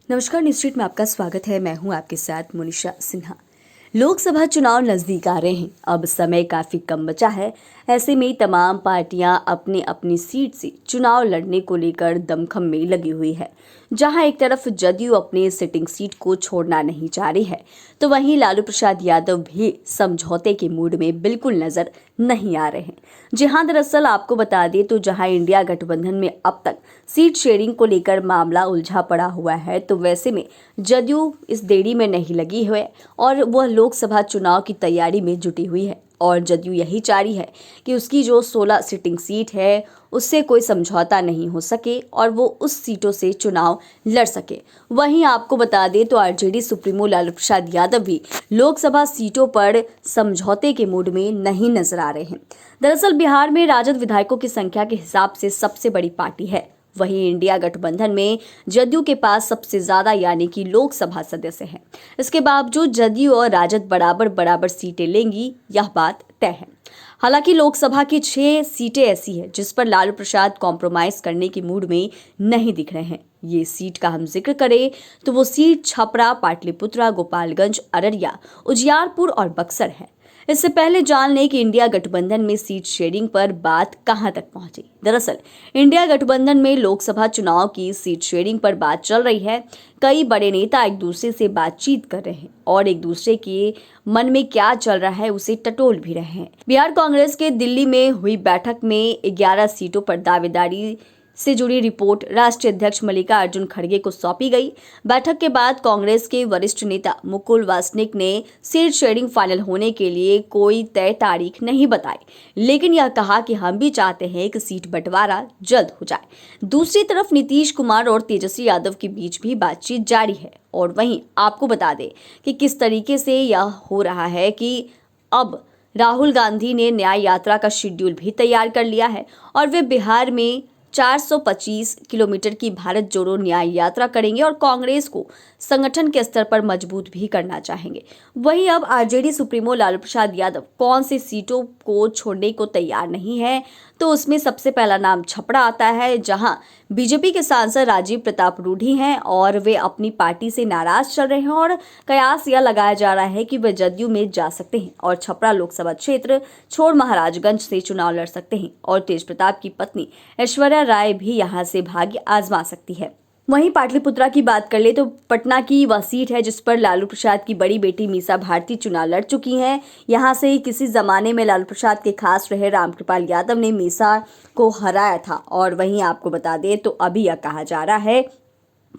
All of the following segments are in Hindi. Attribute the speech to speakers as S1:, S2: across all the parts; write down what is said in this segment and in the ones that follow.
S1: नमस्कार, न्यूज़स्ट्रीट में आपका स्वागत है। मैं हूं आपके साथ मोनिशा सिन्हा। लोकसभा चुनाव नजदीक आ रहे हैं, अब समय काफी कम बचा है। ऐसे में तमाम पार्टियां अपनी अपनी सीट से चुनाव लड़ने को लेकर दमखम में लगी हुई है। जहां एक तरफ जदयू अपने सिटिंग सीट को छोड़ना नहीं चाह रही है, तो वहीं लालू प्रसाद यादव भी समझौते के मूड में बिल्कुल नजर नहीं आ रहे हैं। जी हाँ, दरअसल आपको बता दें तो जहां इंडिया गठबंधन में अब तक सीट शेयरिंग को लेकर मामला उलझा पड़ा हुआ है, तो वैसे में जदयू इस देरी में नहीं लगी है और वह लोकसभा चुनाव की तैयारी में जुटी हुई है। और जदयू यही चाह रही है कि उसकी जो 16 सिटिंग सीट है उससे कोई समझौता नहीं हो सके और वो उस सीटों से चुनाव लड़ सके। वहीं आपको बता दें तो आरजेडी सुप्रीमो लालू प्रसाद यादव भी लोकसभा सीटों पर समझौते के मूड में नहीं नजर आ रहे हैं। दरअसल बिहार में राजद विधायकों की संख्या के हिसाब से सबसे बड़ी पार्टी है। वहीं इंडिया गठबंधन में जदयू के पास सबसे ज्यादा यानी कि लोकसभा सदस्य हैं। इसके बावजूद जदयू और राजद बराबर बराबर सीटें लेंगी, यह बात तय है। हालांकि लोकसभा की 6 सीटें ऐसी हैं जिस पर लालू प्रसाद कॉम्प्रोमाइज करने के मूड में नहीं दिख रहे हैं। ये सीट का हम जिक्र करें तो वो सीट छपरा, पाटलिपुत्रा, गोपालगंज, अररिया, उजियारपुर और बक्सर है। इससे पहले जान लें कि इंडिया गठबंधन में सीट शेयरिंग पर बात कहां तक पहुंची। दरअसल इंडिया गठबंधन में लोकसभा चुनाव की सीट शेयरिंग पर बात चल रही है। कई बड़े नेता एक दूसरे से बातचीत कर रहे हैं और एक दूसरे के मन में क्या चल रहा है उसे टटोल भी रहे हैं। बिहार कांग्रेस के दिल्ली में हुई बैठक में 11 सीटों पर दावेदारी से जुड़ी रिपोर्ट राष्ट्रीय अध्यक्ष मल्लिकार्जुन खड़गे को सौंपी गई। बैठक के बाद कांग्रेस के वरिष्ठ नेता मुकुल वासनिक ने सीट शेयरिंग फाइनल होने के लिए कोई तय तारीख नहीं बताई, लेकिन यह कहा कि हम भी चाहते हैं कि सीट बंटवारा जल्द हो जाए। दूसरी तरफ नीतीश कुमार और तेजस्वी यादव के बीच भी बातचीत जारी है। और वहीं आपको बता दें कि किस तरीके से यह हो रहा है कि अब राहुल गांधी ने न्याय यात्रा का शेड्यूल भी तैयार कर लिया है और वे बिहार में 425 किलोमीटर की भारत जोड़ो न्याय यात्रा करेंगे और कांग्रेस को संगठन के स्तर पर मजबूत भी करना चाहेंगे। वहीं अब आरजेडी सुप्रीमो लालू प्रसाद यादव कौन सी सीटों को छोड़ने को तैयार नहीं है, तो उसमें सबसे पहला नाम छपरा आता है, जहां बीजेपी के सांसद राजीव प्रताप रूढ़ी हैं और वे अपनी पार्टी से नाराज चल रहे हैं और कयास यह लगाया जा रहा है कि वे जदयू में जा सकते हैं और छपरा लोकसभा क्षेत्र छोड़ महाराजगंज से चुनाव लड़ सकते हैं और तेज प्रताप की पत्नी ऐश्वर्या राय भी यहां से भाग्य आजमा सकती है। वहीं पाटलिपुत्रा की बात कर ले तो पटना की वह सीट है जिस पर लालू प्रसाद की बड़ी बेटी मीसा भारती चुनाव लड़ चुकी हैं। यहां से किसी जमाने में लालू प्रसाद के खास रहे रामकृपाल यादव ने मीसा को हराया था और वहीं आपको बता दें तो अभी यह कहा जा रहा है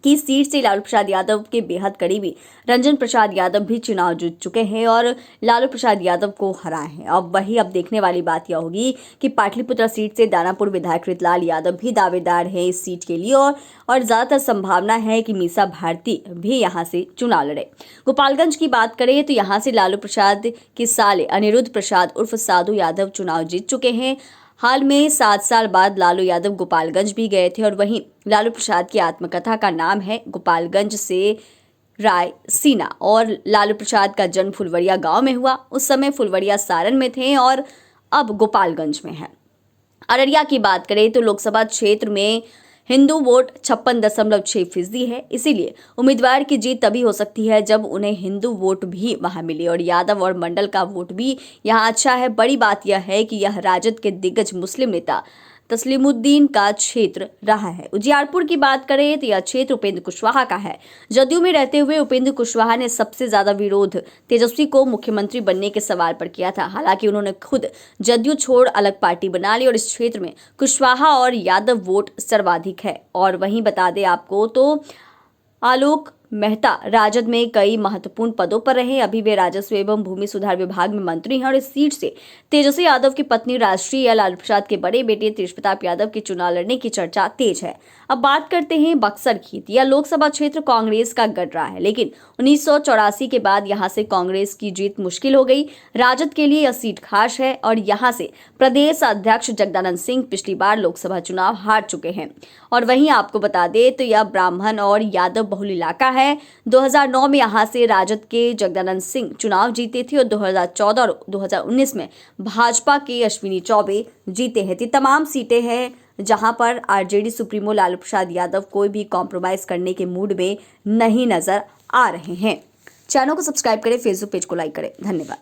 S1: कि सीट से लालू प्रसाद यादव के बेहद करीबी रंजन प्रसाद यादव भी चुनाव जीत चुके हैं और लालू प्रसाद यादव को हराए हैं। अब देखने वाली बात यह होगी कि पाटलिपुत्रा सीट से दानापुर विधायक रितलाल यादव भी दावेदार हैं इस सीट के लिए और ज्यादातर संभावना है कि मीसा भारती भी यहां से चुनाव लड़े। गोपालगंज की बात करें तो यहां से लालू प्रसाद के साले अनिरुद्ध प्रसाद उर्फ साधु यादव चुनाव जीत चुके हैं। हाल में 7 साल बाद लालू यादव गोपालगंज भी गए थे और वहीं लालू प्रसाद की आत्मकथा का नाम है गोपालगंज से राय सीना और लालू प्रसाद का जन्म फुलवरिया गांव में हुआ। उस समय फुलवरिया सारण में थे और अब गोपालगंज में है। अररिया की बात करें तो लोकसभा क्षेत्र में हिंदू वोट 56.6% है, इसीलिए उम्मीदवार की जीत तभी हो सकती है जब उन्हें हिंदू वोट भी वहां मिले और यादव और मंडल का वोट भी यहां अच्छा है। बड़ी बात यह है कि यह राजद के दिग्गज मुस्लिम नेता तस्लीमुद्दीन का क्षेत्र रहा है। उजियारपुर की बात करें तो यह क्षेत्र उपेंद्र कुशवाहा का है। जदयू में रहते हुए उपेंद्र कुशवाहा ने सबसे ज्यादा विरोध तेजस्वी को मुख्यमंत्री बनने के सवाल पर किया था। हालांकि उन्होंने खुद जदयू छोड़ अलग पार्टी बना ली और इस क्षेत्र में कुशवाहा और यादव वोट सर्वाधिक है। और वहीं बता दें आपको तो आलोक मेहता राजद में कई महत्वपूर्ण पदों पर रहे। अभी वे राजस्व एवं भूमि सुधार विभाग में मंत्री हैं और इस सीट से तेजस्वी यादव की पत्नी राष्ट्रीय लालू प्रसाद के बड़े बेटे तेज प्रताप यादव के चुनाव लड़ने की चर्चा तेज है। अब बात करते हैं बक्सर की। यह लोकसभा क्षेत्र कांग्रेस का गढ़ रहा है, लेकिन 1984 के बाद यहां से कांग्रेस की जीत मुश्किल हो गई। राजद के लिए यह सीट खास है और यहां से प्रदेश अध्यक्ष जगदानंद सिंह पिछली बार लोकसभा चुनाव हार चुके हैं। और वहीं आपको बता दें तो यह ब्राह्मण और यादव बहुल इलाका है। 2009 में यहां से राजद के जगदानंद सिंह चुनाव जीते थे और 2014 और 2019 में भाजपा के अश्विनी चौबे जीते हैं। तमाम सीटें हैं जहां पर आरजेडी सुप्रीमो लालू प्रसाद यादव कोई भी कॉम्प्रोमाइज करने के मूड में नहीं नजर आ रहे हैं। चैनल को सब्सक्राइब करें, फेसबुक पेज को लाइक करें। धन्यवाद।